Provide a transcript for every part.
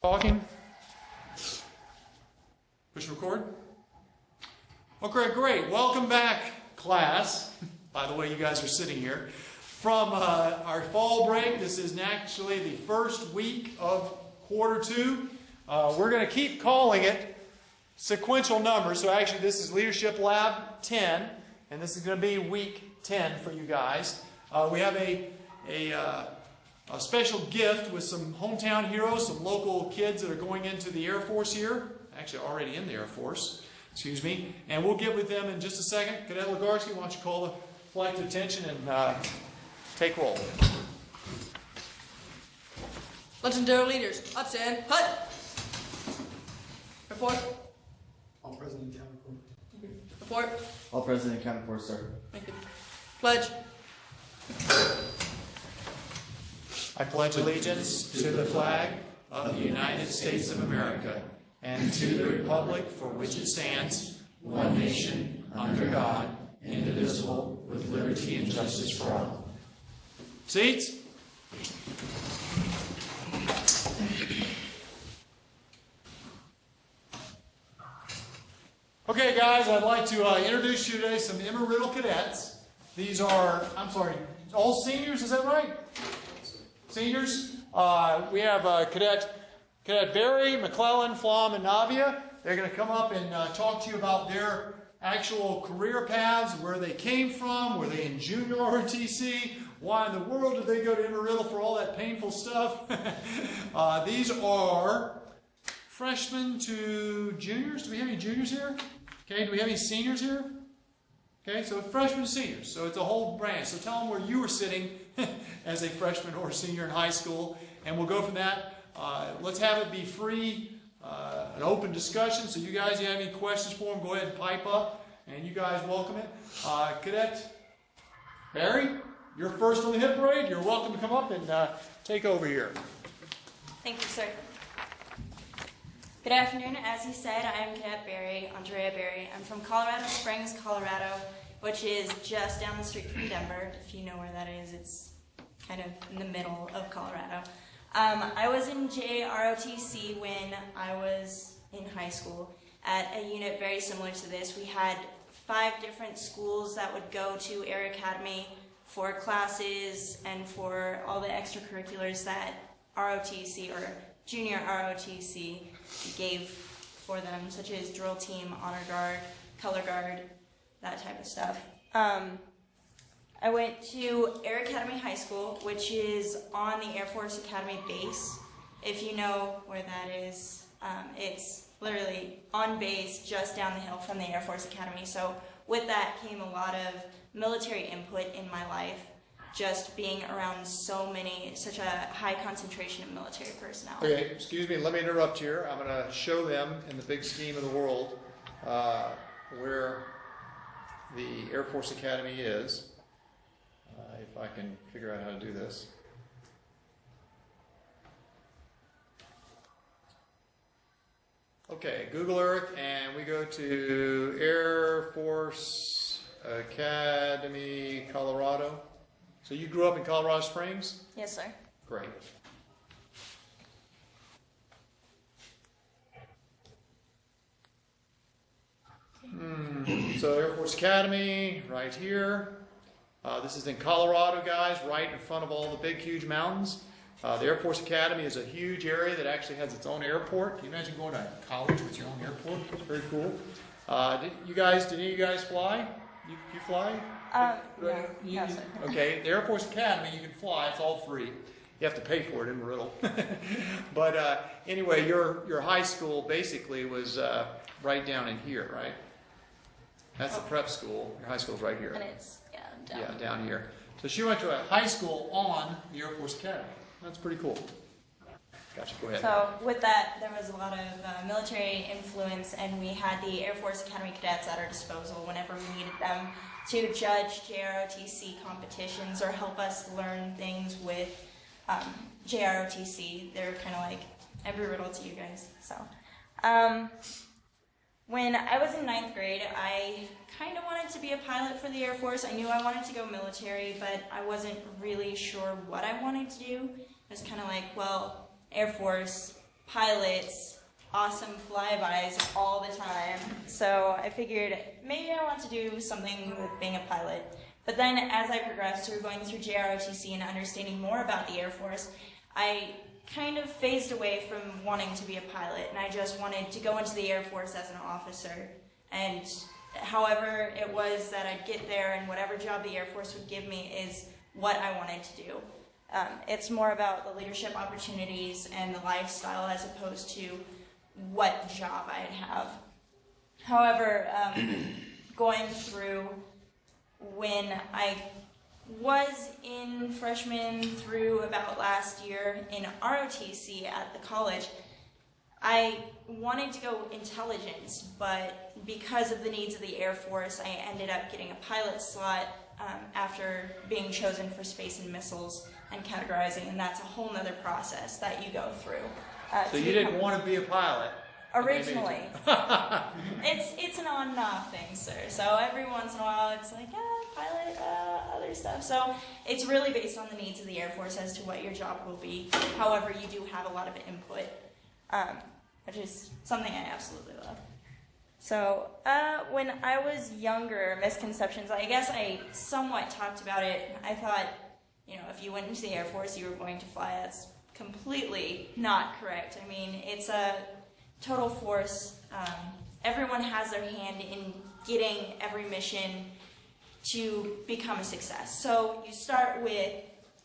Talking. Push record. Okay, great. Welcome back, class. By the way, you guys are sitting here. From our fall break, this is actually the first week of quarter two. We're going to keep calling it sequential numbers. So actually, this is Leadership Lab 10, and this is going to be week 10 for you guys. We have a special gift with some hometown heroes, some local kids that are going into the Air Force here. Actually, already in the Air Force, excuse me. And we'll get with them in just a second. Cadet Legarski, why don't you call the flight to attention and take roll. Legendary leaders, up stand, hut! Report. All present and counted for. Report. All present and counted for, sir. Thank you. Pledge. I pledge allegiance to the flag of the United States of America and to the republic for which it stands, one nation, under God, indivisible, with liberty and justice for all. Seats? Okay, guys, I'd like to introduce you today some ERAU Cadets. These are, all seniors, is that right? Seniors. We have Cadet Barry, McLellan, Flom, and Navia. They're going to come up and talk to you about their actual career paths, where they came from, were they in junior ROTC, why in the world did they go to Amarillo for all that painful stuff. These are freshmen to juniors. Do we have any juniors here? Okay, do we have any seniors here? Okay, so freshmen to seniors. So it's a whole branch. So tell them where you were sitting as a freshman or senior in high school, and we'll go from that. Let's have it be free, an open discussion. So you guys, you have any questions for them, go ahead and pipe up, and you guys welcome it. Cadet Barry, you're first on the hit parade. You're welcome to come up and take over here. Thank you, sir. Good afternoon. As he said, I am Cadet Barry, Andrea Barry. I'm from Colorado Springs, Colorado, which is just down the street from Denver. If you know where that is, it's kind of in the middle of Colorado. I was in JROTC when I was in high school at a unit very similar to this. We had 5 different schools that would go to ERAU Academy for classes and for all the extracurriculars that ROTC or junior ROTC gave for them, such as drill team, honor guard, color guard, that type of stuff. I went to ERAU Academy High School, which is on the Air Force Academy base. If you know where that is, it's literally on base just down the hill from the Air Force Academy. So with that came a lot of military input in my life, just being around such a high concentration of military personnel. Okay, excuse me, let me interrupt here. I'm going to show them in the big scheme of the world where the Air Force Academy is. If I can figure out how to do this. Okay, Google Earth, and we go to Air Force Academy, Colorado. So you grew up in Colorado Springs? Yes, sir. Great. So Air Force Academy, right here. This is in Colorado, guys, right in front of all the big, huge mountains. The Air Force Academy is a huge area that actually has its own airport. Can you imagine going to college with your own airport? It's very cool. Did any of you guys fly? You fly? No, sir. Okay, the Air Force Academy, you can fly. It's all free. You have to pay for it in Amarillo. But anyway, your high school basically was right down in here, right? That's the prep school. Your high school's right here. And it's, down. Yeah, down here. So she went to a high school on the Air Force Academy. That's pretty cool. Gotcha, go ahead. So with that, there was a lot of military influence, and we had the Air Force Academy cadets at our disposal whenever we needed them to judge JROTC competitions or help us learn things with JROTC. They're kind of like every riddle to you guys. So when I was in 9th grade, I kind of wanted to be a pilot for the Air Force. I knew I wanted to go military, but I wasn't really sure what I wanted to do. It was kind of like, well, Air Force, pilots awesome flybys all the time. So I figured maybe I want to do something with being a pilot. But then as I progressed through going through JROTC and understanding more about the Air Force, I kind of phased away from wanting to be a pilot, and I just wanted to go into the Air Force as an officer. And however it was that I'd get there, and whatever job the Air Force would give me is what I wanted to do. It's more about the leadership opportunities and the lifestyle as opposed to what job I'd have. However, going through when I was in freshman through about last year in ROTC at the college, I wanted to go intelligence, but because of the needs of the Air Force, I ended up getting a pilot slot after being chosen for space and missiles and categorizing, and that's a whole nother process that you go through. So you didn't want to be a pilot? Originally. It's an on and off thing, sir. So every once in a while it's like, pilot, other stuff. So it's really based on the needs of the Air Force as to what your job will be. However, you do have a lot of input, which is something I absolutely love. So when I was younger, misconceptions, I guess I somewhat talked about it. I thought, if you went into the Air Force, you were going to fly. That's completely not correct. I mean, it's a total force. Everyone has their hand in getting every mission to become a success. So you start with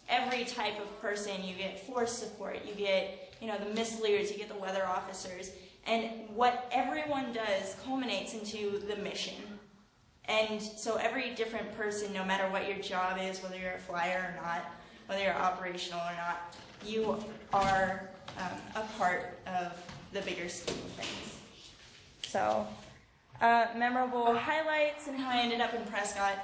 every type of person. You get force support, you get the missile leaders, you get the weather officers, and what everyone does culminates into the mission. And so every different person, no matter what your job is, whether you're a flyer or not, whether you're operational or not, you are a part of the bigger scheme of things. So, memorable highlights and how I ended up in Prescott.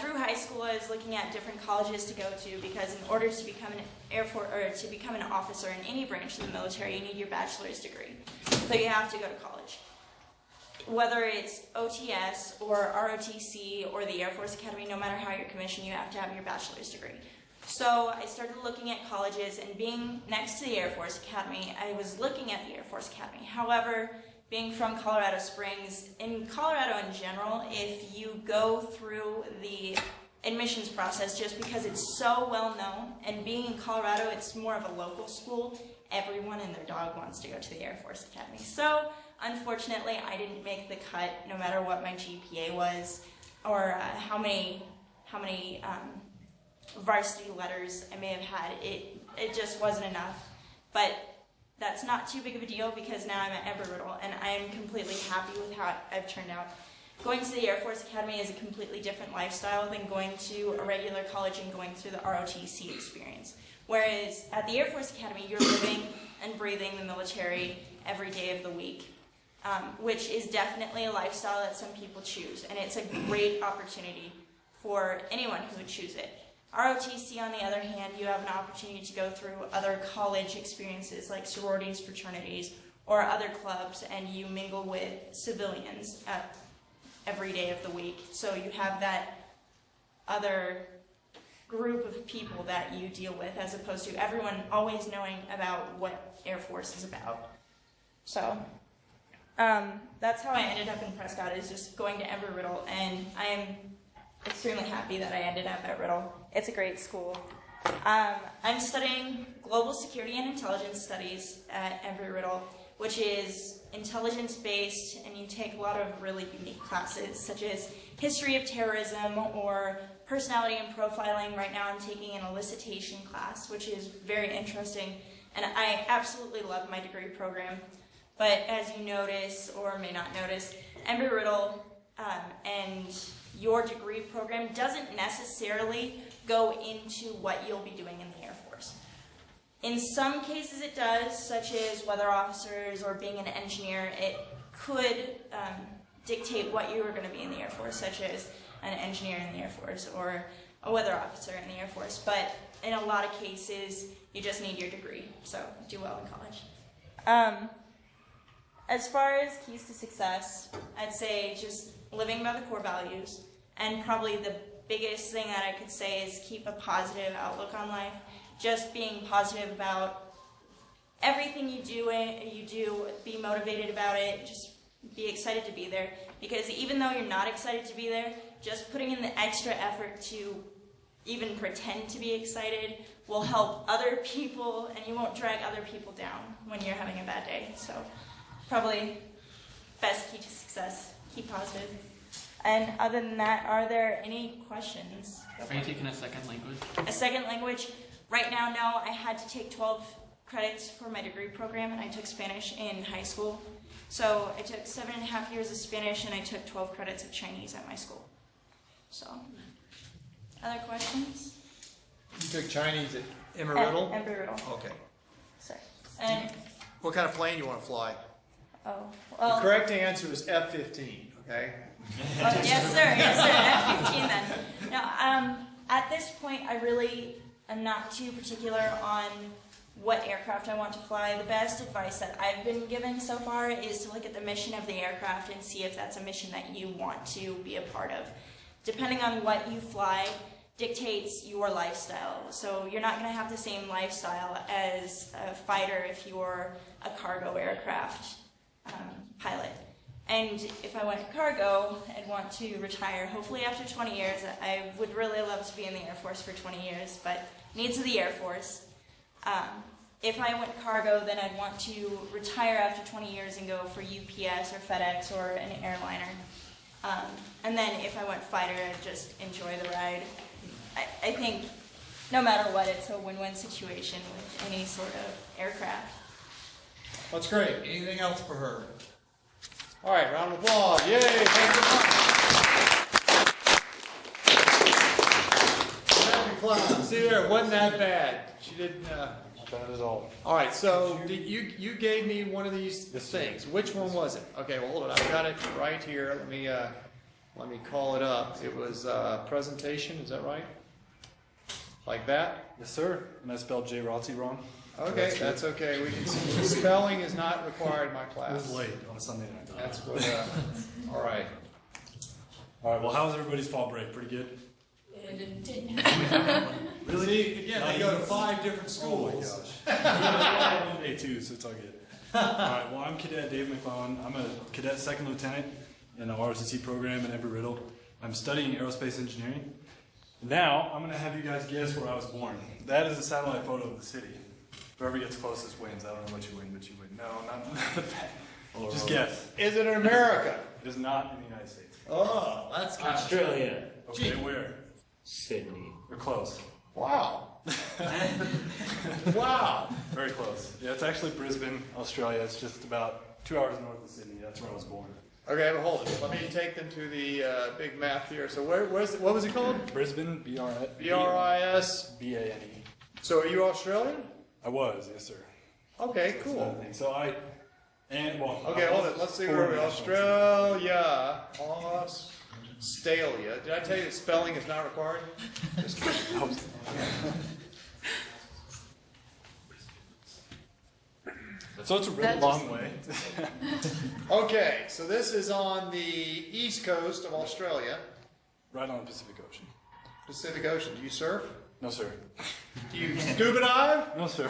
Through high school, I was looking at different colleges to go to because in order to become an Air Force or to become an officer in any branch of the military, you need your bachelor's degree. So you have to go to college. Whether it's OTS or ROTC or the Air Force Academy, no matter how you're commissioned, you have to have your bachelor's degree. So I started looking at colleges, and being next to the Air Force Academy, I was looking at the Air Force Academy. However, being from Colorado Springs, in Colorado in general, if you go through the admissions process, just because it's so well known, and being in Colorado, it's more of a local school, everyone and their dog wants to go to the Air Force Academy. So, unfortunately, I didn't make the cut, no matter what my GPA was, or how many varsity letters I may have had. It just wasn't enough. But that's not too big of a deal because now I'm at Embry-Riddle and I am completely happy with how I've turned out. Going to the Air Force Academy is a completely different lifestyle than going to a regular college and going through the ROTC experience. Whereas at the Air Force Academy, you're living and breathing the military every day of the week, which is definitely a lifestyle that some people choose, and it's a great opportunity for anyone who would choose it. ROTC, on the other hand, you have an opportunity to go through other college experiences like sororities, fraternities, or other clubs, and you mingle with civilians every day of the week. So you have that other group of people that you deal with as opposed to everyone always knowing about what Air Force is about. So that's how I ended up in Prescott, is just going to Embry-Riddle, and I am extremely happy that I ended up at Riddle. It's a great school. I'm studying Global Security and Intelligence Studies at Embry-Riddle, which is intelligence-based, and you take a lot of really unique classes, such as History of Terrorism or Personality and Profiling. Right now I'm taking an elicitation class, which is very interesting, and I absolutely love my degree program. But as you notice, or may not notice, Embry-Riddle and your degree program doesn't necessarily go into what you'll be doing in the Air Force. In some cases it does, such as weather officers or being an engineer. It could dictate what you are going to be in the Air Force, such as an engineer in the Air Force or a weather officer in the Air Force. But in a lot of cases, you just need your degree, so do well in college. As far as keys to success, I'd say just living by the core values, and probably the biggest thing that I could say is keep a positive outlook on life. Just being positive about everything you do, be motivated about it, just be excited to be there. Because even though you're not excited to be there, just putting in the extra effort to even pretend to be excited will help other people, and you won't drag other people down when you're having a bad day. So probably best key to success, keep positive. And other than that, are there any questions? Are you taking a second language? A second language? Right now, no. I had to take 12 credits for my degree program, and I took Spanish in high school. So I took 7.5 years of Spanish, and I took 12 credits of Chinese at my school. So, other questions? You took Chinese at Embry-Riddle? Embry-Riddle. Okay. Sorry. And, What kind of plane do you want to fly? oh, The well, correct answer is F-15, okay? yes, sir, F-15 then. No, at this point, I really am not too particular on what aircraft I want to fly. The best advice that I've been given so far is to look at the mission of the aircraft and see if that's a mission that you want to be a part of. Depending on what you fly dictates your lifestyle. So you're not going to have the same lifestyle as a fighter if you're a cargo aircraft pilot. And if I went cargo and want to retire, hopefully after 20 years, I would really love to be in the Air Force for 20 years, but needs of the Air Force. If I went cargo, then I'd want to retire after 20 years and go for UPS or FedEx or an airliner. And then if I went fighter, I'd just enjoy the ride. I think no matter what, it's a win-win situation with any sort of aircraft. That's great. Anything else for her? All right, round of applause. Yay! Thank you very much. See there, wasn't that bad. She didn't. Not bad at all. All right, so you gave me one of these things. Which one was it? Okay, well hold on. I've got it right here. Let me call it up. It was presentation. Is that right? Like that? Yes, sir. And I spelled J. Rotzi wrong. Okay, that's okay. We can see spelling is not required in my class. It was late on a Sunday night. That's what. All right. All right. Well, how was everybody's fall break? Pretty good. Really? See, again, they go to 5 different schools. Oh my gosh. Day 2, so it's all good. All right. Well, I'm Cadet Dave McLellan. I'm a Cadet Second Lieutenant in the ROTC program in Embry-Riddle. I'm studying aerospace engineering. Now, I'm going to have you guys guess where I was born. That is a satellite photo of the city. Whoever gets closest wins. I don't know what you win, but you win. No, not that. Just guess. Is it in America? It is not in the United States. Oh, that's kind Australia. Okay, where? Sydney. You're close. Wow. Wow. Very close. Yeah, it's actually Brisbane, Australia. It's just about 2 hours north of Sydney. That's where I was born. Okay, well, hold it. Let me take them to the big map here. So what was it called? Brisbane, B-R-I-S. B-A-N-E. So are you Australian? I was, yes, sir. Okay, That's cool. another thing. So Okay, hold it. Let's see where we are. Australia. Australia. Did I tell you that spelling is not required? Just kidding. So it's a really long way. Okay, so this is on the east coast of Australia. Right on the Pacific Ocean. Pacific Ocean. Do you surf? No, sir. Do you scuba dive? No, sir.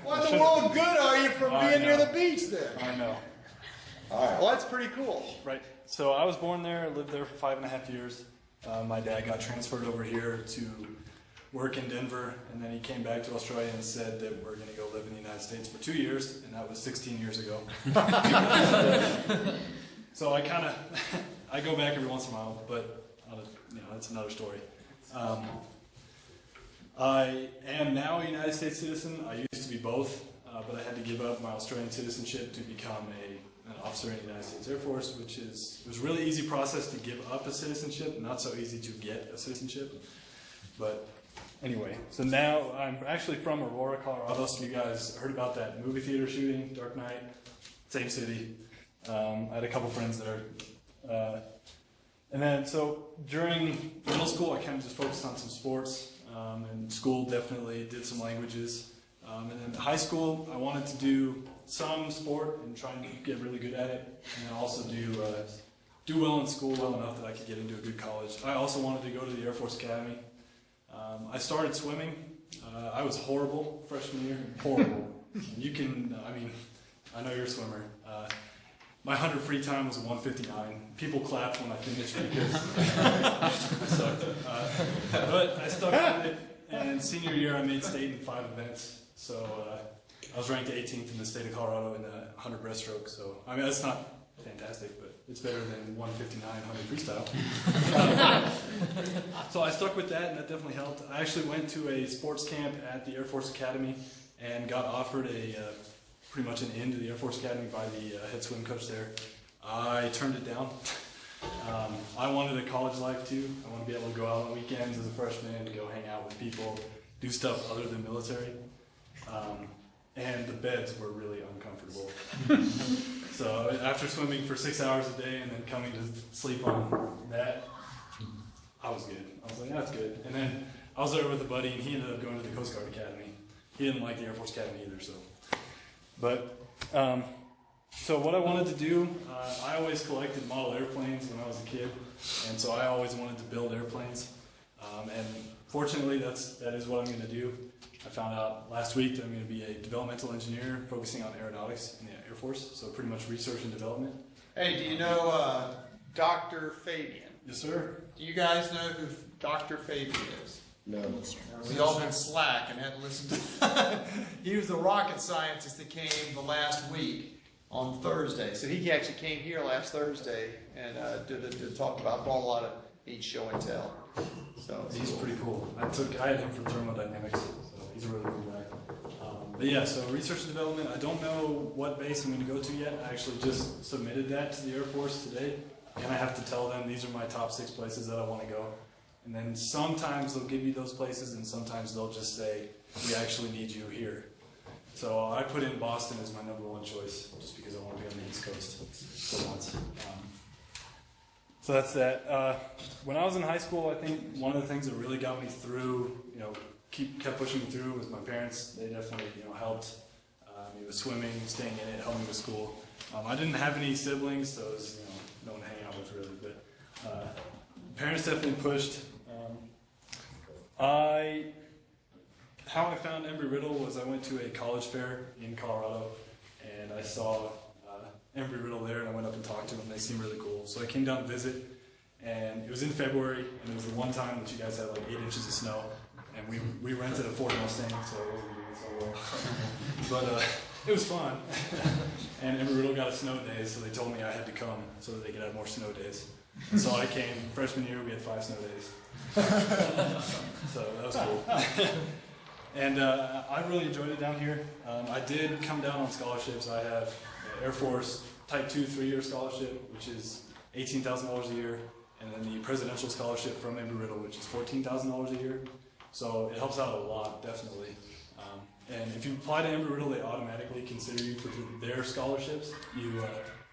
What in the world good are you from I being near know. the beach then? I know. All right, well, that's pretty cool. Right. So I was born there, lived there for 5.5 years. My dad got transferred over here to work in Denver, and then he came back to Australia and said that we're going to go live in the United States for 2 years, and that was 16 years ago. So I kind of, I go back every once in a while, but that's another story. I am now a United States citizen. I used to be both, but I had to give up my Australian citizenship to become an officer in the United States Air Force, it was a really easy process to give up a citizenship, not so easy to get a citizenship. But anyway, so now I'm actually from Aurora, Colorado. So you guys heard about that movie theater shooting, Dark Knight, same city. I had a couple friends there. And then so during middle school, I kind of just focused on some sports. And school definitely did some languages. And then high school, I wanted to do some sport and try and get really good at it. And then also do well in school, well enough that I could get into a good college. I also wanted to go to the Air Force Academy. I started swimming. I was horrible freshman year. Horrible. And you can, I mean, I know you're a swimmer. My 100 free time was a 1:59. People clapped when I finished because I sucked. But I stuck with it, and senior year I made state in 5 events. So I was ranked 18th in the state of Colorado in the 100 breaststroke. So, I mean, that's not fantastic, but it's better than 1:59 100 freestyle. So I stuck with that, and that definitely helped. I actually went to a sports camp at the Air Force Academy and got offered pretty much an in to the Air Force Academy by the head swim coach there. I turned it down. I wanted a college life too. I want to be able to go out on weekends as a freshman, to go hang out with people, do stuff other than military. And the beds were really uncomfortable. So after swimming for 6 hours a day and then coming to sleep on that, I was good. I was like, that's good. And then I was there with a buddy, and he ended up going to the Coast Guard Academy. He didn't like the Air Force Academy either, so. But, so what I wanted to do, I always collected model airplanes when I was a kid, and so I always wanted to build airplanes. And fortunately, that is what I'm going to do. I found out last week that I'm going to be a developmental engineer focusing on aeronautics in the Air Force, so pretty much research and development. Hey, do you know Dr. Fabian? Yes, sir. Do you guys know who Dr. Fabian is? No. We all been slack and hadn't listened to He was the rocket scientist that came the last week on Thursday. So he actually came here last Thursday and did talk about, brought a lot of neat show and tell. So he's pretty cool. I had him from thermodynamics, so he's a really cool guy. But yeah, so research and development, I don't know what base I'm going to go to yet. I actually just submitted that to the Air Force today, and I have to tell them these are my top 6 places that I want to go. And then sometimes they'll give you those places, and sometimes they'll just say, we actually need you here. So I put in Boston as my #1 choice, just because I want to be on the East Coast for once. So that's that. When I was in high school, I think one of the things that really got me through, kept pushing me through was my parents. They definitely, helped me with swimming, staying in it, helping me with school. I didn't have any siblings, so it was, no one to hang out with really, but parents definitely pushed. How I found Embry-Riddle was I went to a college fair in Colorado, and I saw Embry-Riddle there, and I went up and talked to them. They seemed really cool. So I came down to visit, and it was in February, and it was the one time that you guys had like 8 inches of snow, and we rented a Ford Mustang, so it wasn't doing so well. But it was fun. And Embry-Riddle got a snow day, so they told me I had to come so that they could have more snow days. And so I came. Freshman year, we had 5 snow days. So that was cool. And I really enjoyed it down here. I did come down on scholarships. I have Air Force Type 2 3-year scholarship, which is $18,000 a year, and then the presidential scholarship from Embry-Riddle, which is $14,000 a year. So it helps out a lot, definitely. And if you apply to Embry-Riddle, they automatically consider you for their scholarships. You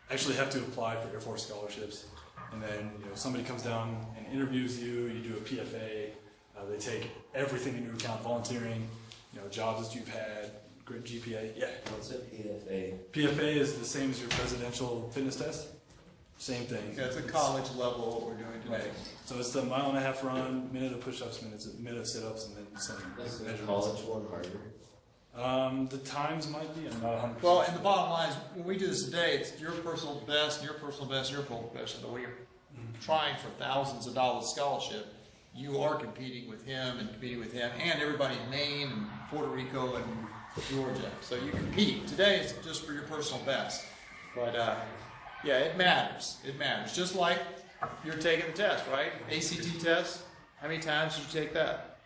actually have to apply for Air Force scholarships. And then somebody comes down and interviews you, you do a PFA, they take everything into account, volunteering, jobs that you've had, good GPA. Yeah. What's a PFA? PFA is the same as your presidential fitness test. Same thing. Yeah, it's a college level what we're doing today. Right. So it's the 1.5 mile run, minute of push-ups, minute of sit-ups, and then some That's the measurements. college one harder. The times might be, I'm not 100%. Well, and the bottom line is, when we do this today, it's your personal best, and your personal best, and your personal best. And when you're trying for thousands of dollars scholarship, you are competing with him and competing with him and everybody in Maine and Puerto Rico and Georgia. So you compete. Today it's just for your personal best. But yeah, it matters. It matters. Just like you're taking the test, right? ACT test. How many times did you take that?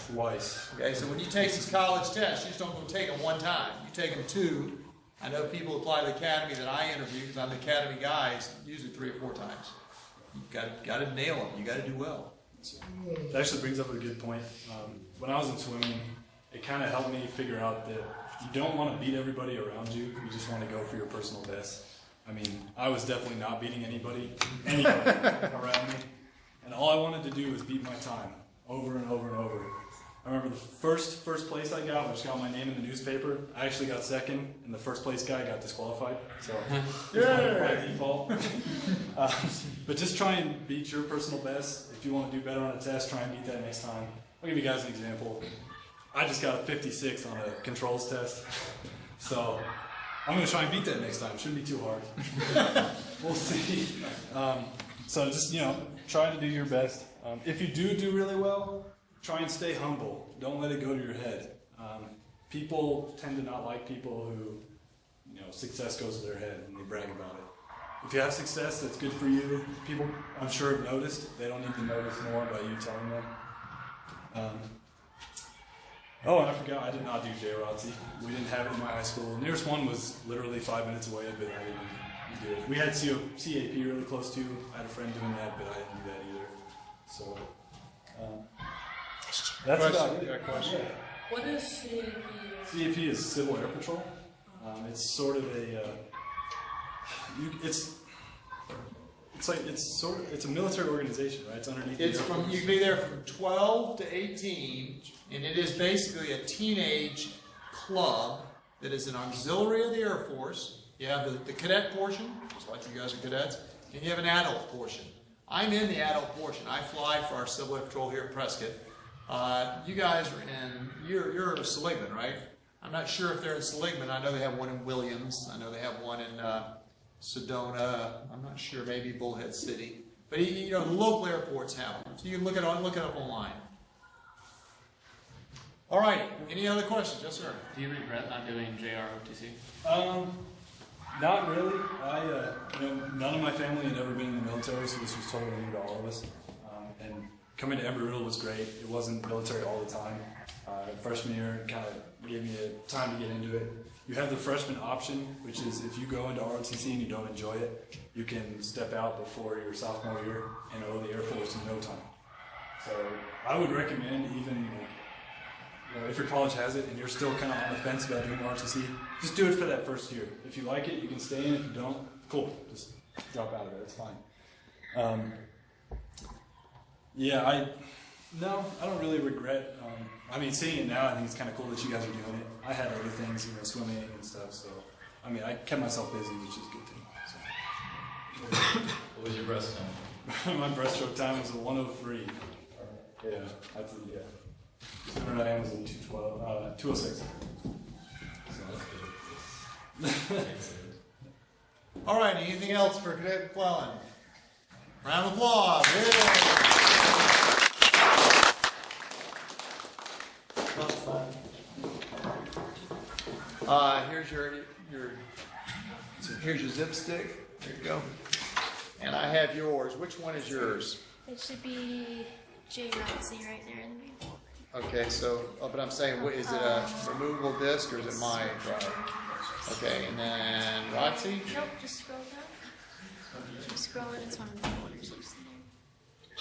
Twice. Okay, so when you take these college tests, you just don't go take them one time. You take them 2. I know people apply to the academy that I interview because I'm the academy guy. It's usually 3 or 4 times. You got to nail them. You got to do well. That actually brings up a good point. When I was in swimming, it kind of helped me figure out that you don't want to beat everybody around you. You just want to go for your personal best. I mean, I was definitely not beating anybody around me. And all I wanted to do was beat my time over and over and over. I remember the first place I got, which got my name in the newspaper, I actually got second, and the first place guy got disqualified. So by default. But just try and beat your personal best. If you want to do better on a test, try and beat that next time. I'll give you guys an example. I just got a 56 on a controls test. So I'm going to try and beat that next time. Shouldn't be too hard. We'll see. So just, try to do your best. If you do really well, try and stay humble. Don't let it go to your head. People tend to not like people who, success goes to their head and they brag about it. If you have success, that's good for you. People, I'm sure, have noticed. They don't need to notice more by you telling them. And I forgot, I did not do JROTC. We didn't have it in my high school. The nearest one was literally 5 minutes away, but I didn't do it. We had CAP really close to. I had a friend doing that, but I didn't do that either. So, that's about it. Question. What is CAP? CAP is Civil Air Patrol. It's sort of a, it's a military organization, right? It's underneath. It's from, you can be there from 12 to 18, and it is basically a teenage club that is an auxiliary of the Air Force. You have the cadet portion, just like you guys are cadets, and you have an adult portion. I'm in the adult portion. I fly for our Civil Air Patrol here at Prescott. You guys are in, you're Seligman, right? I'm not sure if they're in Seligman. I know they have one in Williams. I know they have one in Sedona. I'm not sure, maybe Bullhead City. But the local airports have them. So you can look it up online. All right. Any other questions? Yes, sir. Do you regret not doing JROTC? Not really. None of my family had ever been in the military, so this was totally new to all of us. And coming to Embry-Riddle was great. It wasn't military all the time. Freshman year kind of gave me time to get into it. You have the freshman option, which is if you go into ROTC and you don't enjoy it, you can step out before your sophomore year and owe the Air Force in no time. So I would recommend, even if your college has it and you're still kind of on the fence about doing ROTC, just do it for that first year. If you like it, you can stay in. If you don't, cool. Just drop out of it. It's fine. I don't really regret. Seeing it now, I think it's kind of cool that you guys are doing it. I had other things, swimming and stuff. So, I kept myself busy, which is a good thing. So. What was your breaststroke? My breaststroke time was a 103. Yeah, that's it. Yeah. Sooner I am was a 212, 206. All right. Anything else for Cadet McLellan? Round of applause. Yeah. Here's your zip stick. There you go. And I have yours. Which one is yours? It should be JROTC right there in the middle. Okay, so, but I'm saying, is it a removable disc or is it my drive? Okay, and then ROTC? Nope, just scroll down. Keep scrolling, it's one of the orders in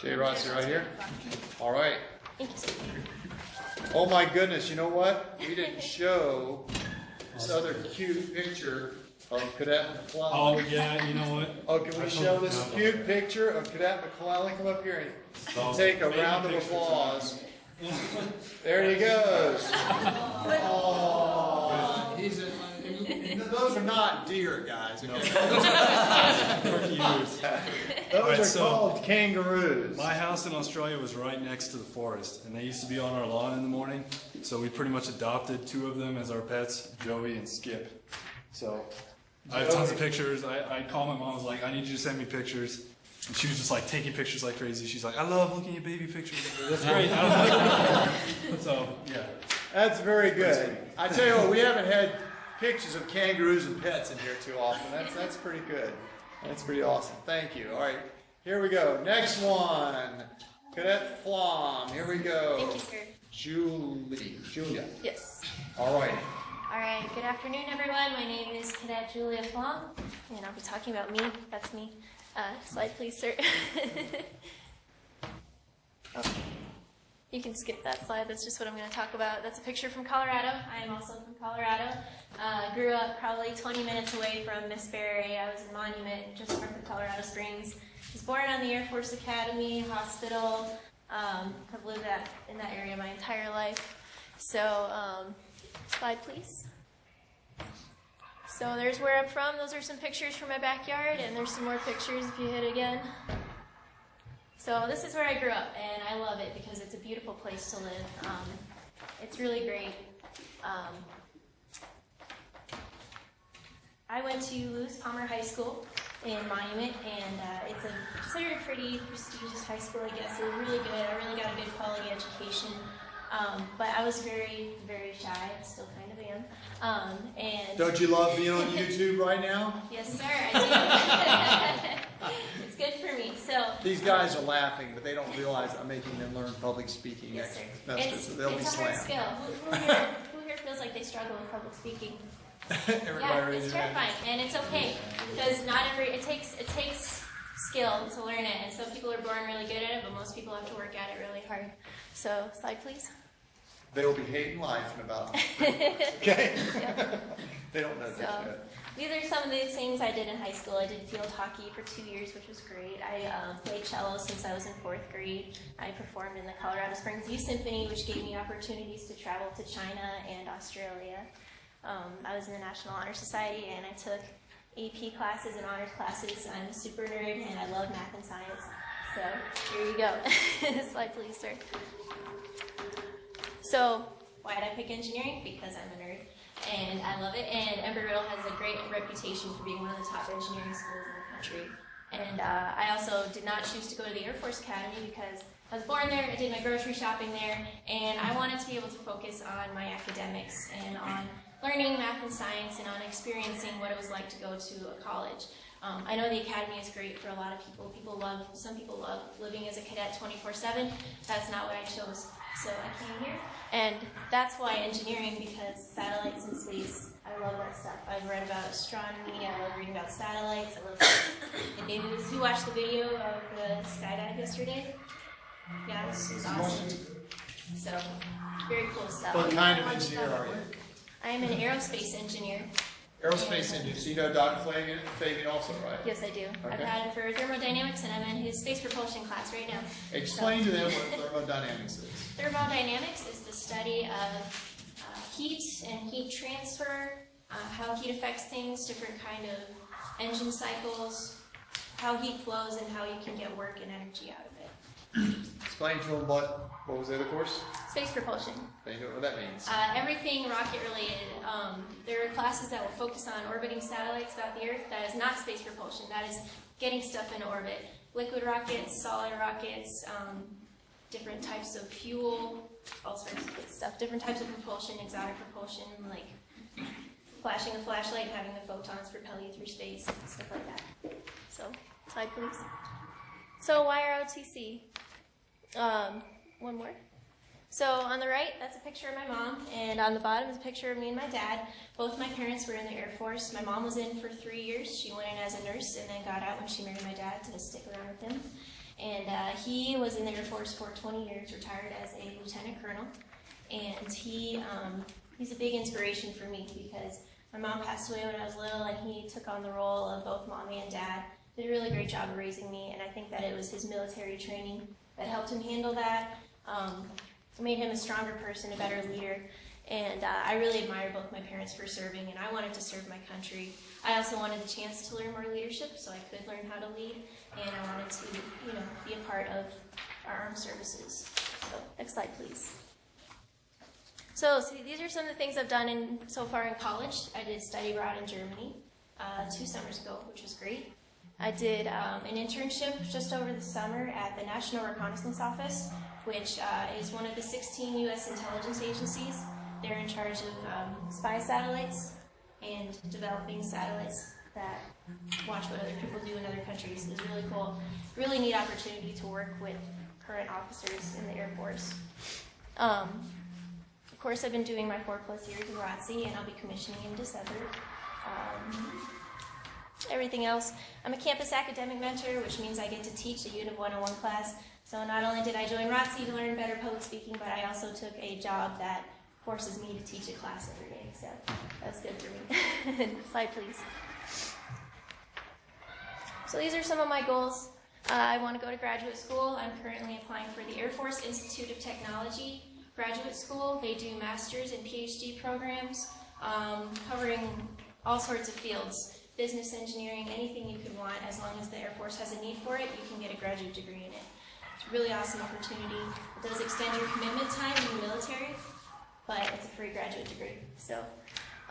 there. JROTC right here? All right. Thank you, sir. Oh my goodness, you know what? We didn't show this other cute picture of Cadet McLellan. Oh, yeah, you know what? Oh, can we show this cute picture of Cadet McLellan? Come up here and take a round of applause. There he goes. Oh, those are not deer, guys. Those are called kangaroos. My house in Australia was right next to the forest, and they used to be on our lawn in the morning. So we pretty much adopted two of them as our pets, Joey and Skip. So I have tons of pictures. I called my mom. I was like, I need you to send me pictures. And she was just like taking pictures like crazy. She's like, I love looking at baby pictures. That's great. I was like, so yeah. That's very good. I tell you what, we haven't had pictures of kangaroos and pets in here too often. That's pretty good. That's pretty awesome. Thank you. All right, here we go. Next one, Cadet Flom. Here we go. Thank you, sir. Julia. Yes. All right. All right, good afternoon, everyone. My name is Cadet Julia Flom, and I'll be talking about me. That's me. Slide, please, sir. Oh, you can skip that slide. That's just what I'm going to talk about. That's a picture from Colorado. I am also from Colorado. Grew up probably 20 minutes away from Miss Berry. I was in Monument, just north of Colorado Springs. Was born on the Air Force Academy, hospital. Have lived in that area my entire life. So, slide, please. So there's where I'm from. Those are some pictures from my backyard, and there's some more pictures if you hit again. So this is where I grew up, and I love it because it's a beautiful place to live. it's really great. I went to Lewis Palmer High School in Monument, and it's considered a pretty prestigious high school, I guess. It was really good. I really got a good quality education. But I was very, very shy. I still kind of am. And Don't you love being on YouTube right now? yes, sir, I do. It's good for me. So These guys are laughing, but they don't realize I'm making them learn public speaking yes, sir. next semester, so they'll be It's a hard slammed. skill. Who here feels like they struggle with public speaking? Everybody Yeah, raise it's your hand. terrifying, and it's okay because it takes skill to learn it, and some people are born really good at it, but most people have to work at it really hard. So, slide please. They will be hating life in about okay? Yep. They don't know this So, yet. these are some of the things I did in high school. I did field hockey for 2 years, which was great. I played cello since I was in 4th grade. I performed in the Colorado Springs Youth Symphony, which gave me opportunities to travel to China and Australia. I was in the National Honor Society, and I took AP classes and honors classes. I'm a super nerd, and I love math and science. So here you go. Slide, please, sir. So why did I pick engineering? Because I'm a nerd, and I love it. And Embry-Riddle has a great reputation for being one of the top engineering schools in the country. And I also did not choose to go to the Air Force Academy because I was born there, I did my grocery shopping there, and I wanted to be able to focus on my academics and on learning math and science and on experiencing what it was like to go to a college. I know the academy is great for a lot of people. Some people love living as a cadet 24/7. That's not what I chose. So I came here, and that's why engineering, because satellites and space, I love that stuff. I've read about astronomy, I love reading about satellites, I love the news. Who watched the video of the skydive yesterday? Yeah, it was awesome. So, very cool stuff. What kind of engineer are you? I'm an aerospace engineer. Aerospace engineer. So you know Dr. Fabian also, right? Yes, I do. I've Okay. had it for thermodynamics, and I'm in his space propulsion class right now. Explain to them what thermodynamics is. Thermodynamics is the study of heat and heat transfer, how heat affects things, different kind of engine cycles, how heat flows, and how you can get work and energy out of it. Explain to them what was the other course? Space propulsion. They know what that means. Everything rocket related. There are classes that will focus on orbiting satellites about the Earth. That is not space propulsion. That is getting stuff into orbit. Liquid rockets, solid rockets, different types of fuel, all sorts of good stuff. Different types of propulsion, exotic propulsion, like flashing a flashlight and having the photons propel you through space, stuff like that. So, slide please. So, why ROTC? One more. So on the right, that's a picture of my mom, and on the bottom is a picture of me and my dad. Both my parents were in the Air Force. My mom was in for 3 years. She went in as a nurse and then got out when she married my dad to stick around with him. And he was in the Air Force for 20 years, retired as a lieutenant colonel. And he's a big inspiration for me because my mom passed away when I was little, and he took on the role of both mommy and dad. Did a really great job of raising me, and I think that it was his military training that helped him handle that. Made him a stronger person, a better leader, and I really admire both my parents for serving, and I wanted to serve my country. I also wanted the chance to learn more leadership so I could learn how to lead, and I wanted to, be a part of our armed services. So, next slide, please. So, these are some of the things I've done so far in college. I did study abroad in Germany 2 summers ago, which was great. I did an internship just over the summer at the National Reconnaissance Office, which is one of the 16 U.S. intelligence agencies. They're in charge of spy satellites and developing satellites that watch what other people do in other countries. It's really cool. Really neat opportunity to work with current officers in the Air Force. Of course, I've been doing my 4+ years in ROTC, and I'll be commissioning in December. Everything else. I'm a campus academic mentor, which means I get to teach a Unit 101 class. So not only did I join ROTC to learn better public speaking, but I also took a job that forces me to teach a class every day. So that's good for me. Slide, please. So these are some of my goals. I want to go to graduate school. I'm currently applying for the Air Force Institute of Technology graduate school. They do master's and PhD programs covering all sorts of fields. Business, engineering, anything you could want. As long as the Air Force has a need for it, you can get a graduate degree in it. It's a really awesome opportunity. It does extend your commitment time in the military. but it's a free graduate degree. So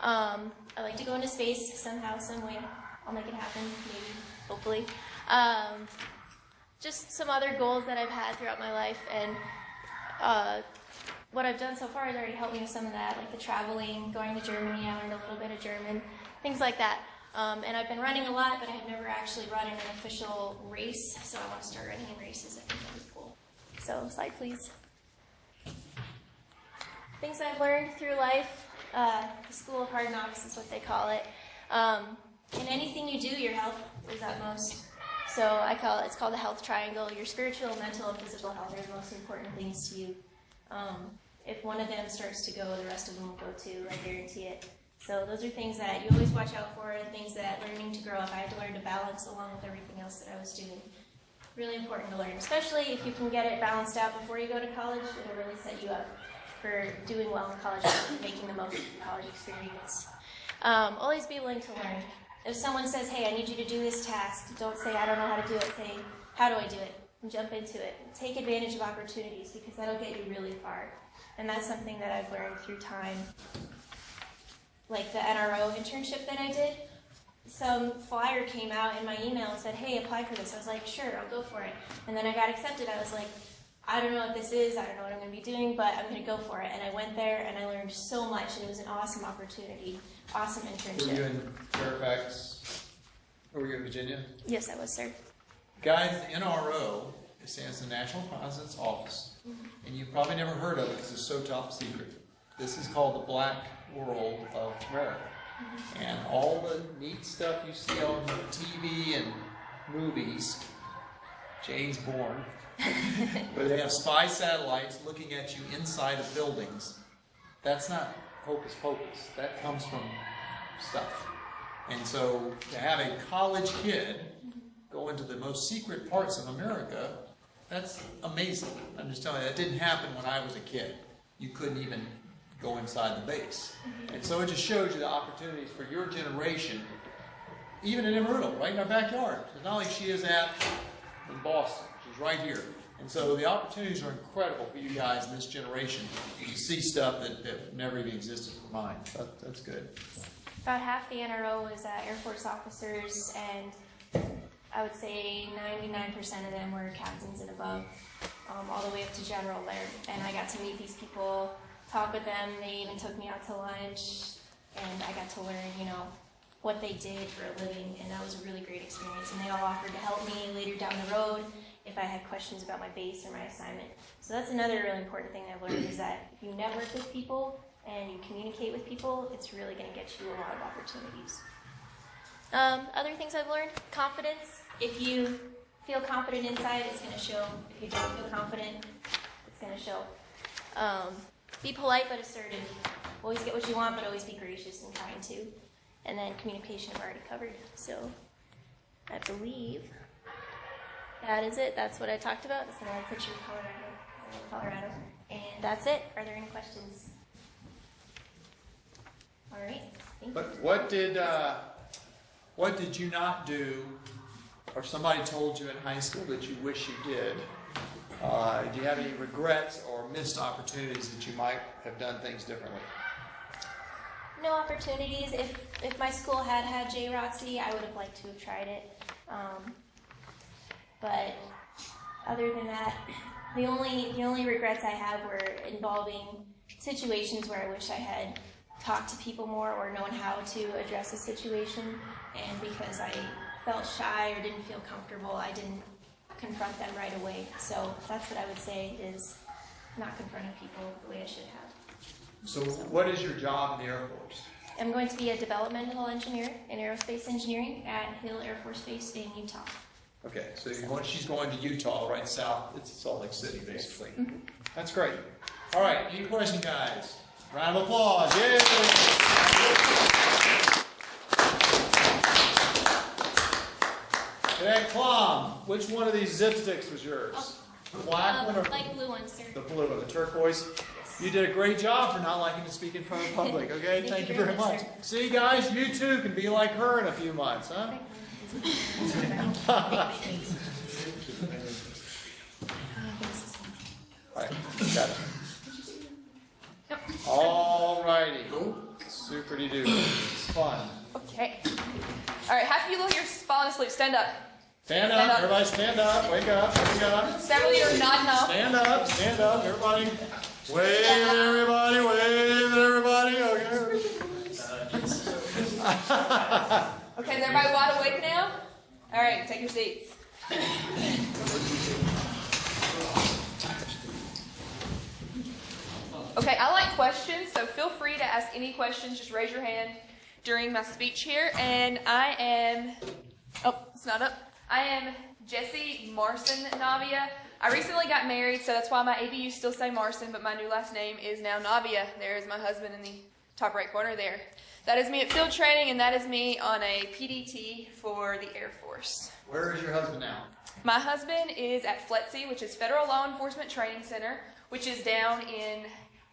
I like to go into space somehow, some way. I'll make it happen, maybe, hopefully. Just some other goals that I've had throughout my life, and what I've done so far has already helped me with some of that, like the traveling, going to Germany. I learned a little bit of German, things like that. And I've been running a lot, but I have never actually run in an official race, so I want to start running in races. I think that'd be cool. So, slide please. Things I've learned through life, the School of Hard Knocks is what they call it. In anything you do, your health is utmost. So it's called the health triangle. Your spiritual, mental, and physical health are the most important things to you. If one of them starts to go, the rest of them will go too, I guarantee it. So those are things that you always watch out for, things that learning to grow up, I had to learn to balance along with everything else that I was doing. Really important to learn, especially if you can get it balanced out before you go to college. It'll really set you up for doing well in college and making the most of the college experience. Always be willing to learn. If someone says, hey, I need you to do this task, don't say, I don't know how to do it. Say, how do I do it? And jump into it. Take advantage of opportunities, because that'll get you really far. And that's something that I've learned through time. Like the NRO internship that I did, some flyer came out in my email and said, hey, apply for this. I was like, sure, I'll go for it. And then I got accepted. I was like, I don't know what this is, I don't know what I'm going to be doing, but I'm going to go for it. And I went there and I learned so much, and it was an awesome opportunity, awesome internship. Were you in Fairfax, or were you in Virginia? Yes, I was, sir. Guys, the NRO stands for National Reconnaissance Office, and you've probably never heard of it because it's so top secret. This is called the Black World of America. And all the neat stuff you see on TV and movies, James Bourne, where they have spy satellites looking at you inside of buildings, that's not hocus pocus. That comes from stuff. And so to have a college kid go into the most secret parts of America, that's amazing. I'm just telling you, that didn't happen when I was a kid. You couldn't even go inside the base. And so it just shows you the opportunities for your generation, even in Amarillo, right in our backyard. So not only she is at in Boston, she's right here. And so the opportunities are incredible for you guys in this generation. You see stuff that never even existed for mine. That's good. About half the NRO was Air Force officers, and I would say 99% of them were captains and above, all the way up to general there. And I got to meet these people, talk with them. They even took me out to lunch, and I got to learn, what they did for a living, and that was a really great experience. And they all offered to help me later down the road if I had questions about my base or my assignment. So that's another really important thing I've learned, is that if you network with people and you communicate with people, it's really going to get you a lot of opportunities. Other things I've learned, confidence. If you feel confident inside, it's going to show. If you don't feel confident, it's going to show. Be polite but assertive. Always get what you want, but always be gracious and kind too. And then communication I've already covered. So I believe that is it. That's what I talked about. That's another picture of Colorado. And that's it. Are there any questions? All right. Thank you. But what did you not do, or somebody told you in high school that you wish you did? Do you have any regrets or missed opportunities that you might have done things differently? No opportunities. If my school had JROTC, I would have liked to have tried it. But other than that, the only regrets I have were involving situations where I wish I had talked to people more or known how to address a situation. And because I felt shy or didn't feel comfortable, I didn't confront them right away. So that's what I would say, is not confronting people the way I should have. So what is your job in the Air Force? I'm going to be a developmental engineer in aerospace engineering at Hill Air Force Base in Utah. Okay, so she's going to Utah, right south. It's Salt Lake City, basically. Mm-hmm. That's great. All right, any questions, guys? Round of applause. Yay! Cadet Flom, which one of these zip sticks was yours? The black one or light blue one, sir? The blue one, the turquoise? You did a great job for not liking to speak in front of the public, okay? Thank you very much. Sir. See, guys, you too can be like her in a few months, huh? All right, got it. Yep. All righty. Super duper. It's fun. Okay. All right, half of you look, you're falling asleep. Stand up. Stand Stand up. up. Everybody stand up. Wake up. Wake up. Several of you are nodding off. Stand up. Stand up. Everybody. Wave at everybody. Wave at everybody. Okay. Okay, is everybody wide awake now? All right, take your seats. Okay, I like questions, so feel free to ask any questions. Just raise your hand during my speech here. And I am, oh, it's not up. I am Jessie Marson Navia. I recently got married, so that's why my ABUs still say Marson, but my new last name is now Navia. There is my husband in the top right corner there. That is me at field training, and that is me on a PDT for the Air Force. Where is your husband now? My husband is at FLETC, which is Federal Law Enforcement Training Center, which is down in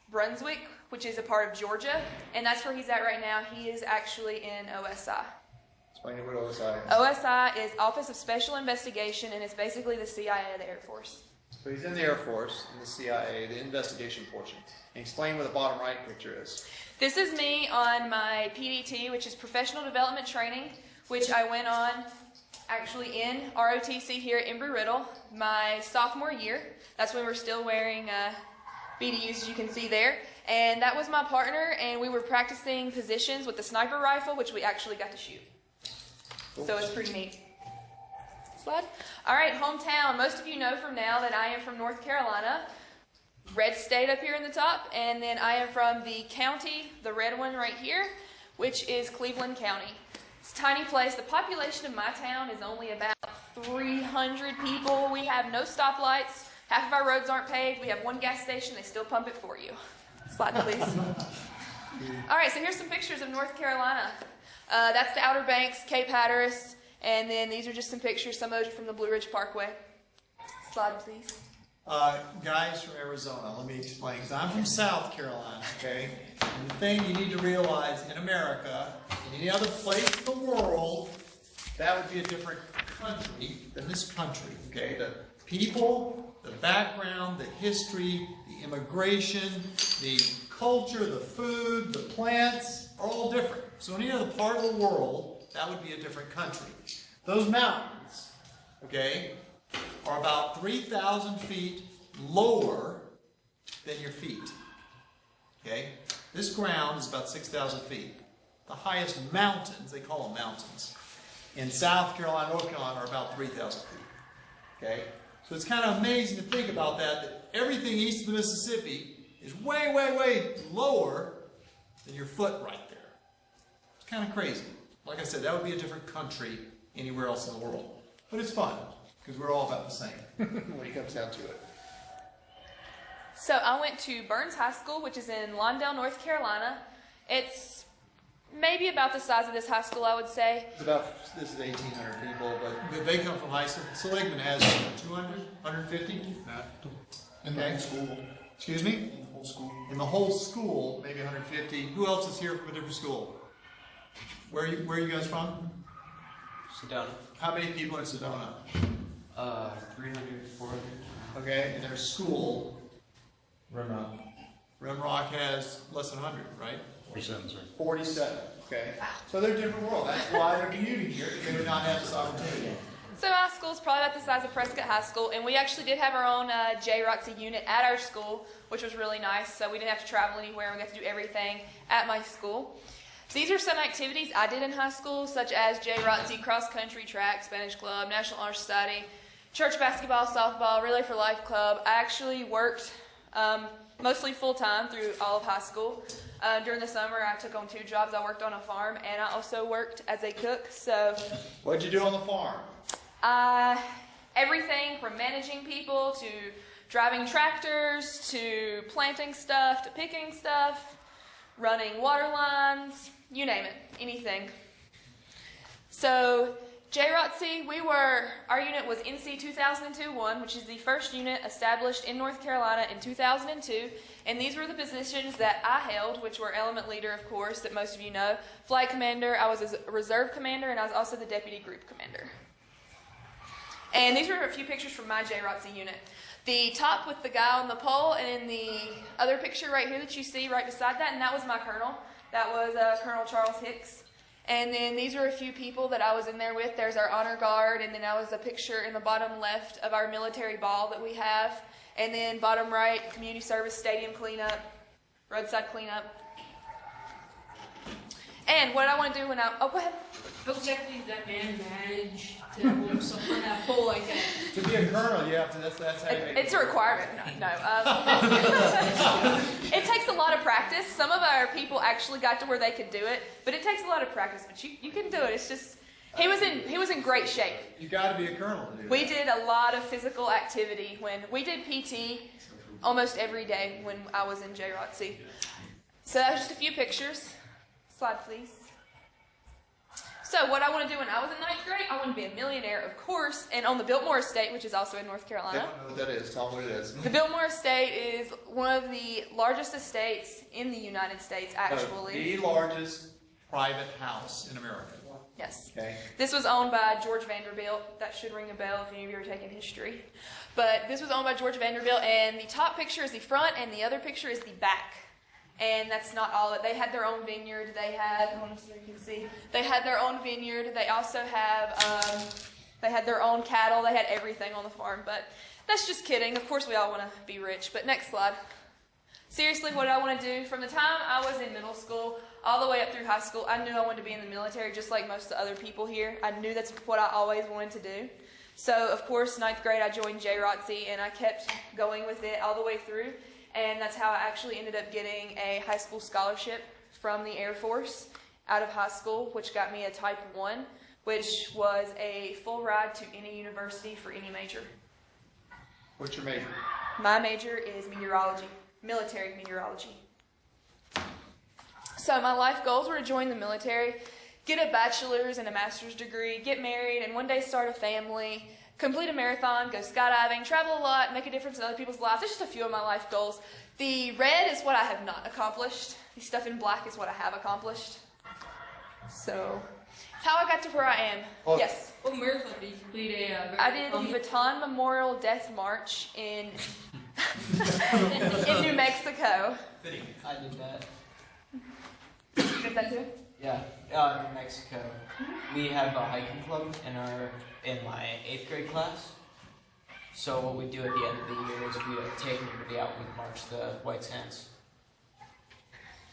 Brunswick, which is a part of Georgia, and that's where he's at right now. He is actually in OSI. Explain what OSI is. OSI is Office of Special Investigation, and it's basically the CIA of the Air Force. So he's in the Air Force, in the CIA, the investigation portion. And explain what the bottom right picture is. This is me on my PDT, which is Professional Development Training, which I went on actually in ROTC here at Embry-Riddle my sophomore year. That's when we're still wearing BDUs, as you can see there. And that was my partner, and we were practicing positions with the sniper rifle, which we actually got to shoot. So it's pretty neat. Slide. All right, hometown. Most of you know from now that I am from North Carolina. Red state up here in the top, and then I am from the county, the red one right here, which is Cleveland County. It's a tiny place. The population of my town is only about 300 people. We have no stoplights. Half of our roads aren't paved. We have one gas station. They still pump it for you. Slide, please. All right, so here's some pictures of North Carolina. That's the Outer Banks, Cape Hatteras, and then these are just some pictures. Some of those are from the Blue Ridge Parkway. Slide, please. Guys from Arizona, let me explain. 'Cause I'm from South Carolina, okay? And the thing you need to realize in America, in any other place in the world, that would be a different country than this country, okay? The people, the background, the history, the immigration, the culture, the food, the plants are all different. So in any other part of the world, that would be a different country. Those mountains, okay, are about 3,000 feet lower than your feet. Okay? This ground is about 6,000 feet. The highest mountains, they call them mountains, in South Carolina, North Carolina are about 3,000 feet. Okay? So it's kind of amazing to think about that everything east of the Mississippi is way, way, way lower than your foot right there. It's kind of crazy. Like I said, that would be a different country anywhere else in the world. But it's fun. Because we're all about the same when it comes down to it. So I went to Burns High School, which is in Lawndale, North Carolina. It's maybe about the size of this high school, I would say. It's about, this is 1,800 people, but they come from high school. Seligman has 200, 150? In the whole school. Excuse me? In the whole school. In the whole school, maybe 150. Who else is here from a different school? Where are you guys from? Sedona. How many people in Sedona? 300, 400. Okay, and their school, Rimrock. Rimrock has less than 100, right? 47, sir. 47, okay. So they're a different world. That's why they're commuting here, because they would not have this opportunity. So my school is probably about the size of Prescott High School, and we actually did have our own JROTC unit at our school, which was really nice. So we didn't have to travel anywhere. We got to do everything at my school. These are some activities I did in high school, such as JROTC, cross country, track, Spanish club, National Honor Society, church basketball, softball, Relay for Life club. I actually worked mostly full-time through all of high school. During the summer, I took on 2 jobs. I worked on a farm, and I also worked as a cook. So, What'd you do on the farm? everything from managing people to driving tractors to planting stuff to picking stuff, running water lines, you name it, anything. So JROTC, our unit was NC 2002-1, which is the first unit established in North Carolina in 2002, and these were the positions that I held, which were element leader, of course, that most of you know, flight commander, I was a reserve commander, and I was also the deputy group commander. And these are a few pictures from my JROTC unit. The top with the guy on the pole, and in the other picture right here that you see right beside that, and that was my colonel. That was Colonel Charles Hicks. And then these are a few people that I was in there with. There's our honor guard, and then that was a picture in the bottom left of our military ball that we have. And then bottom right, community service, stadium cleanup, roadside cleanup. And what I want to do when oh, go ahead. How exactly did that man manage to hold something on that pole like that? To be a colonel, you have to. That's how you make It's a requirement. No. It takes a lot of practice. Some of our people actually got to where they could do it, but it takes a lot of practice. But you can do it. It's just he was in great shape. You got to be a colonel to do that. We did a lot of physical activity when we did PT almost every day when I was in JROTC. So that's just a few pictures. Slide, please. So what I want to do when I was in 9th grade, I want to be a millionaire, of course, and on the Biltmore Estate, which is also in North I Carolina. don't know what that is. Tell me what it is. The Biltmore Estate is one of the largest estates in the United States, actually. The largest private house in America. Yes. Okay. This was owned by George Vanderbilt. That should ring a bell if any of you are taking history. But this was owned by George Vanderbilt, and the top picture is the front, and the other picture is the back. And that's not all. They had their own vineyard. They had, I want to see if you can see, they had their own vineyard. They also have, they had their own cattle. They had everything on the farm. But that's just kidding. Of course, we all want to be rich. But next slide. Seriously, what I want to do, from the time I was in middle school all the way up through high school, I knew I wanted to be in the military just like most of the other people here. I knew that's what I always wanted to do. So, of course, 9th grade, I joined JROTC, and I kept going with it all the way through. And that's how I actually ended up getting a high school scholarship from the Air Force out of high school, which got me a Type 1, which was a full ride to any university for any major. What's your major? My major is meteorology, military meteorology. So my life goals were to join the military, get a bachelor's and a master's degree, get married, and one day start a family, complete a marathon, go skydiving, travel a lot, make a difference in other people's lives. There's just a few of my life goals. The red is what I have not accomplished. The stuff in black is what I have accomplished. So, how I got to where I am. Well, yes. What marathon did you complete? I did the Baton Memorial Death March in in New Mexico. I did that. You did that too? Yeah, in Mexico. We have a hiking club in my 8th grade class. So what we do at the end of the year is we take everybody out and march the White Sands.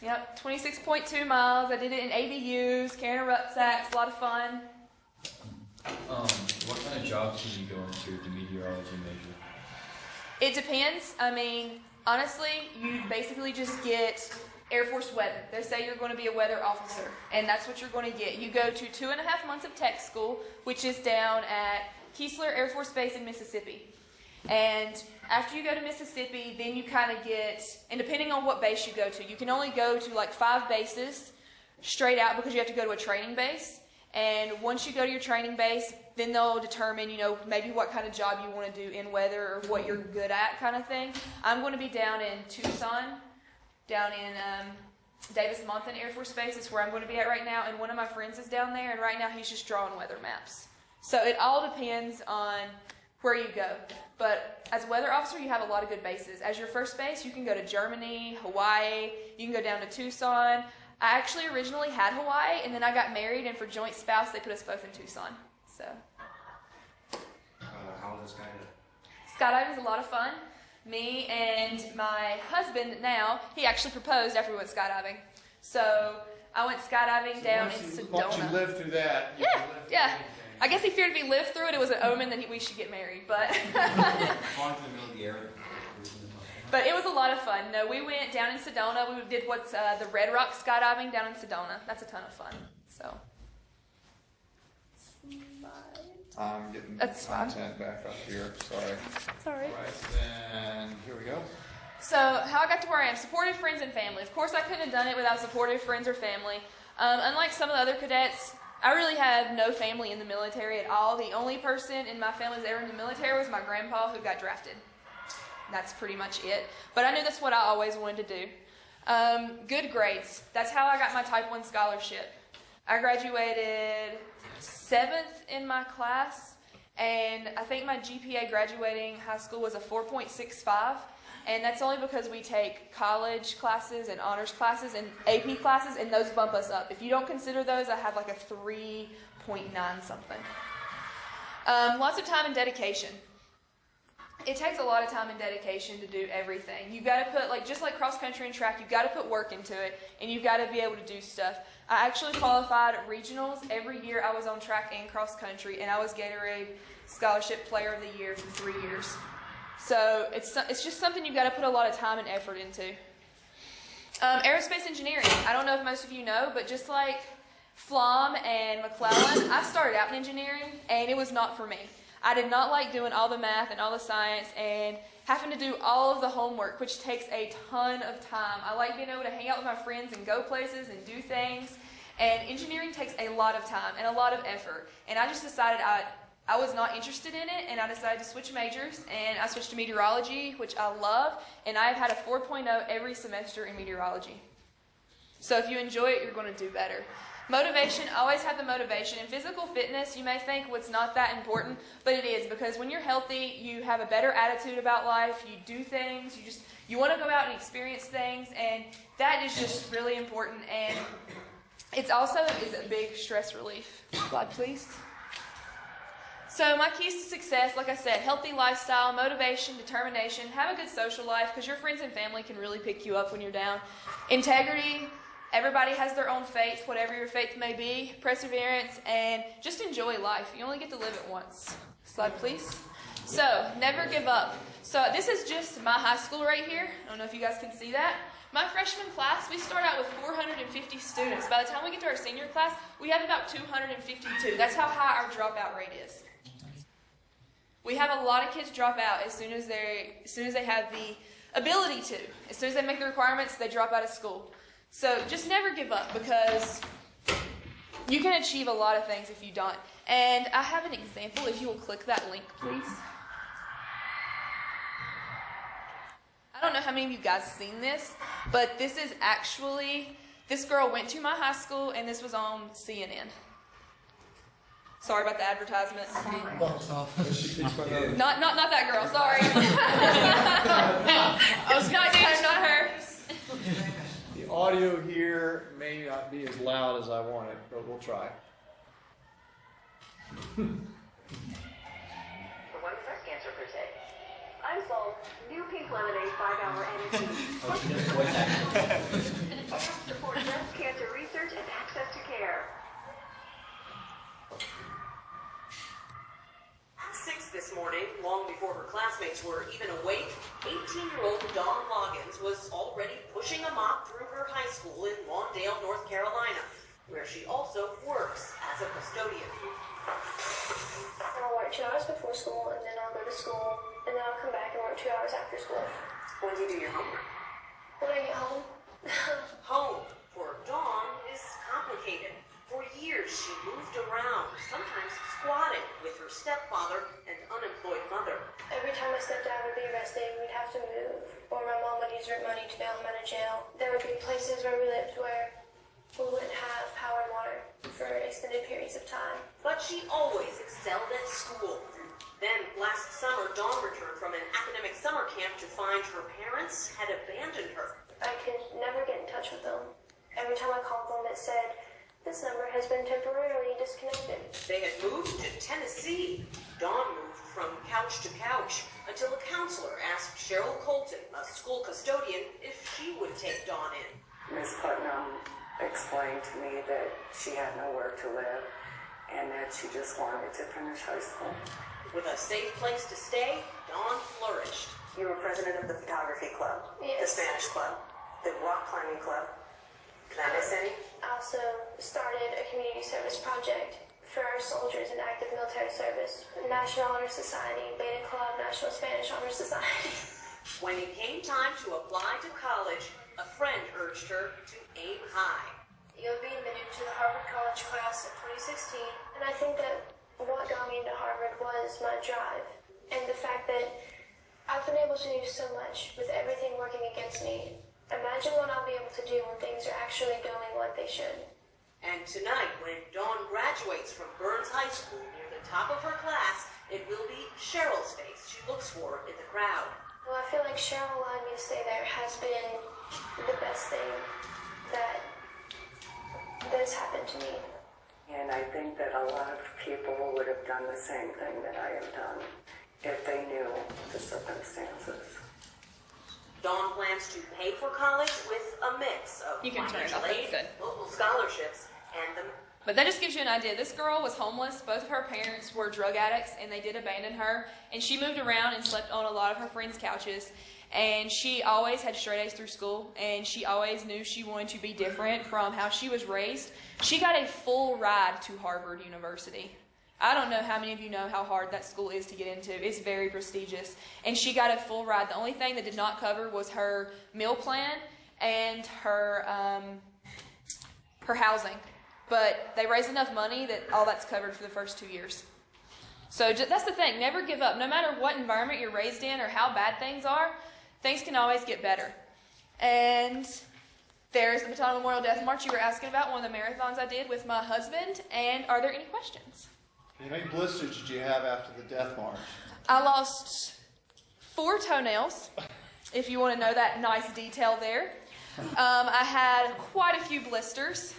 Yep, 26.2 miles. I did it in ABUs, carrying a rucksack. It's a lot of fun. What kind of jobs can you go into with the meteorology major? It depends. I mean, honestly, you basically just get Air Force weather. They say you're going to be a weather officer, and that's what you're going to get. You go to 2.5 months of tech school, which is down at Keesler Air Force Base in Mississippi. And after you go to Mississippi, then you kind of get, and depending on what base you go to, you can only go to like 5 bases straight out because you have to go to a training base. And once you go to your training base, then they'll determine, maybe what kind of job you want to do in weather or what you're good at kind of thing. I'm going to be down in Tucson, down in Davis-Monthan Air Force Base is where I'm going to be at right now, and one of my friends is down there, and right now he's just drawing weather maps. So it all depends on where you go. But as a weather officer, you have a lot of good bases. As your first base, you can go to Germany, Hawaii, you can go down to Tucson. I actually originally had Hawaii, and then I got married, and for joint spouse, they put us both in Tucson. So. How was skydiving? Skydiving is a lot of fun. Me and my husband now, he actually proposed after we went skydiving. So I went skydiving down in Sedona. Once you lived through that, you Yeah, lived through yeah. anything. I guess he feared if he lived through it, it was an omen that we should get married. But but it was a lot of fun. No, we went down in Sedona. We did what's the Red Rock skydiving down in Sedona. That's a ton of fun. So. I'm getting That's fine. content back up here. Sorry. It's all right. Right, then here we go. So, how I got to where I am, supportive friends and family. Of course, I couldn't have done it without supportive friends or family. Unlike some of the other cadets, I really have no family in the military at all. The only person in my family that's ever in the military was my grandpa who got drafted. That's pretty much it. But I knew that's what I always wanted to do. Good grades. That's how I got my Type 1 scholarship. I graduated 7th in my class, and I think my GPA graduating high school was a 4.65, and that's only because we take college classes and honors classes and AP classes, and those bump us up. If you don't consider those, I have like a 3.9 something. Lots of time and dedication. It takes a lot of time and dedication to do everything. You've got to put, like, just like cross country and track, you've got to put work into it, and you've got to be able to do stuff. I actually qualified at regionals. Every year I was on track and cross country, and I was Gatorade Scholarship Player of the Year for 3 years. So it's just something you've got to put a lot of time and effort into. Aerospace engineering. I don't know if most of you know, but just like Flom and McLellan, I started out in engineering, and it was not for me. I did not like doing all the math and all the science and having to do all of the homework, which takes a ton of time. I like being able to hang out with my friends and go places and do things. And engineering takes a lot of time and a lot of effort. And I just decided I was not interested in it, and I decided to switch majors. And I switched to meteorology, which I love. And I've had a 4.0 every semester in meteorology. So if you enjoy it, you're going to do better. Motivation, always have the motivation. In physical fitness, you may think, well, it's not that important, but it is, because when you're healthy, you have a better attitude about life, you do things, you want to go out and experience things, and that is just really important, and it's also is a big stress relief. Slide, please. So my keys to success, like I said, healthy lifestyle, motivation, determination, have a good social life, because your friends and family can really pick you up when you're down. Integrity. Everybody has their own faith, whatever your faith may be. Perseverance, and just enjoy life. You only get to live it once. Slide, please. So, never give up. So, this is just my high school right here. I don't know if you guys can see that. My freshman class, we start out with 450 students. By the time we get to our senior class, we have about 252. That's how high our dropout rate is. We have a lot of kids drop out as soon as they have the ability to. As soon as they make the requirements, they drop out of school. So just never give up, because you can achieve a lot of things if you don't. And I have an example, if you will click that link, please. I don't know how many of you guys have seen this, but this is actually, this girl went to my high school, and this was on CNN. Sorry about the advertisement. Not that girl, sorry. I was not her. The audio here may not be as loud as I want it, but we'll try. For one breast cancer per se. I'm sold. New pink lemonade, 5-hour energy. Support breast cancer research and access to care. At 6 this morning, long before her classmates were even awake, 18-year-old Dawn Loggins was already pushing a mop through her high school in Lawndale, North Carolina, where she also works as a custodian. I'll work 2 hours before school, and then I'll go to school, and then I'll come back and work 2 hours after school. When do you do your homework? When I get home. Home for Dawn is complicated. For years, she moved around, sometimes squatting with her stepfather and unemployed mother. Every time my stepdad would be arrested, we'd have to move, or my mom would use her money to bail him out of jail. There would be places where we lived where we wouldn't have power and water for extended periods of time. But she always excelled at school. Then, last summer, Dawn returned from an academic summer camp to find her parents had abandoned her. I could never get in touch with them. Every time I called them, it said, "This number has been temporarily disconnected." They had moved to Tennessee. Dawn moved from couch to couch until a counselor asked Cheryl Colton, a school custodian, if she would take Dawn in. Ms. Putnam explained to me that she had nowhere to live and that she just wanted to finish high school. With a safe place to stay, Dawn flourished. You were president of the photography club, Yes. the Spanish club, the rock climbing club. Can I miss any? I also started a community service project for our soldiers in active military service. National Honor Society, Beta Club, National Spanish Honor Society. When it came time to apply to college, a friend urged her to aim high. You'll be admitted to the Harvard College class of 2016, and I think that what got me into Harvard was my drive, and the fact that I've been able to do so much with everything working against me. Imagine what I'll be able to do when things are actually going like they should. And tonight, when Dawn graduates from Burns High School near the top of her class It will be Cheryl's face she looks for in the crowd. Well, I feel like Cheryl allowing me to stay there has been the best thing that has happened to me. And I think that a lot of people would have done the same thing that I have done if they knew the circumstances. Dawn plans to pay for college with a mix of You can turn it financial off, that's aid, good. local scholarships, and the But that just gives you an idea. This girl was homeless. Both of her parents were drug addicts, and they did abandon her. And she moved around and slept on a lot of her friends' couches. And she always had straight A's through school, and she always knew she wanted to be different from how she was raised. She got a full ride to Harvard University. I don't know how many of you know how hard that school is to get into. It's very prestigious. And she got a full ride. The only thing that did not cover was her meal plan and her housing. But they raised enough money that all that's covered for the first 2 years. So that's the thing. Never give up. No matter what environment you're raised in or how bad things are, things can always get better. And there's the Baton Memorial Death March you were asking about, one of the marathons I did with my husband. And are there any questions? How many blisters did you have after the death march? I lost 4 toenails, if you want to know that nice detail there. I had quite a few blisters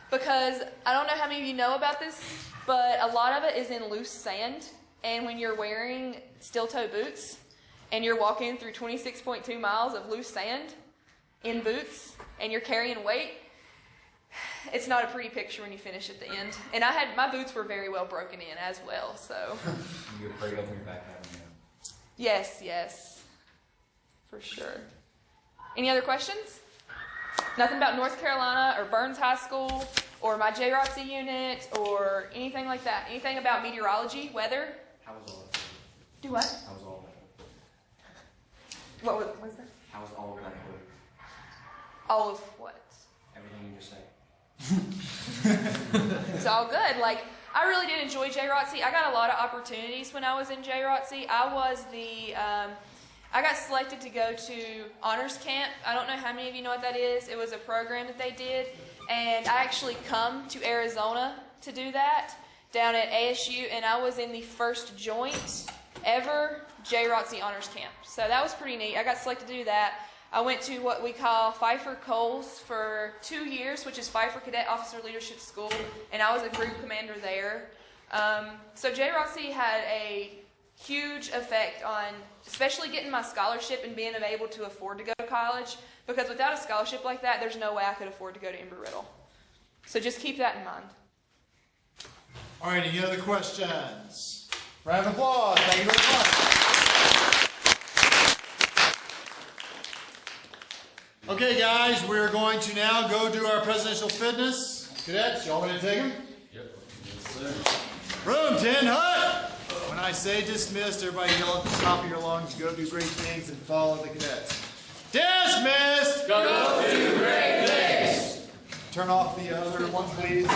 because I don't know how many of you know about this, but a lot of it is in loose sand. And when you're wearing steel-toe boots and you're walking through 26.2 miles of loose sand in boots and you're carrying weight, it's not a pretty picture when you finish at the end. And my boots were very well broken in as well, so. You're afraid of your back having you. Yes, for sure. Any other questions? Nothing about North Carolina or Burns High School or my JROTC unit or anything like that? Anything about meteorology, weather? How was all of that? Do what? How was all of that? What was that? How was all of that? All of what? Everything you just said. It's all good. Like, I really did enjoy JROTC. I got a lot of opportunities when I was in JROTC. I got selected to go to honors camp. I don't know how many of you know what that is. It was a program that they did. And I actually come to Arizona to do that down at ASU. And I was in the first joint ever JROTC honors camp. So that was pretty neat. I got selected to do that. I went to what we call Pfeiffer Coles for 2 years, which is Pfeiffer Cadet Officer Leadership School, and I was a group commander there. So JROTC had a huge effect on especially getting my scholarship and being able to afford to go to college, because without a scholarship like that, there's no way I could afford to go to Embry-Riddle. So just keep that in mind. All right, any other questions? Round of applause. Thank you very much. Okay, guys, we're going to now go do our presidential fitness. Cadets, y'all ready to take them? Yep. Yes, sir. Room 10, hut! When I say dismissed, everybody yell at the top of your lungs, go do great things and follow the cadets. Dismissed! Go do great things! Turn off the other one, please.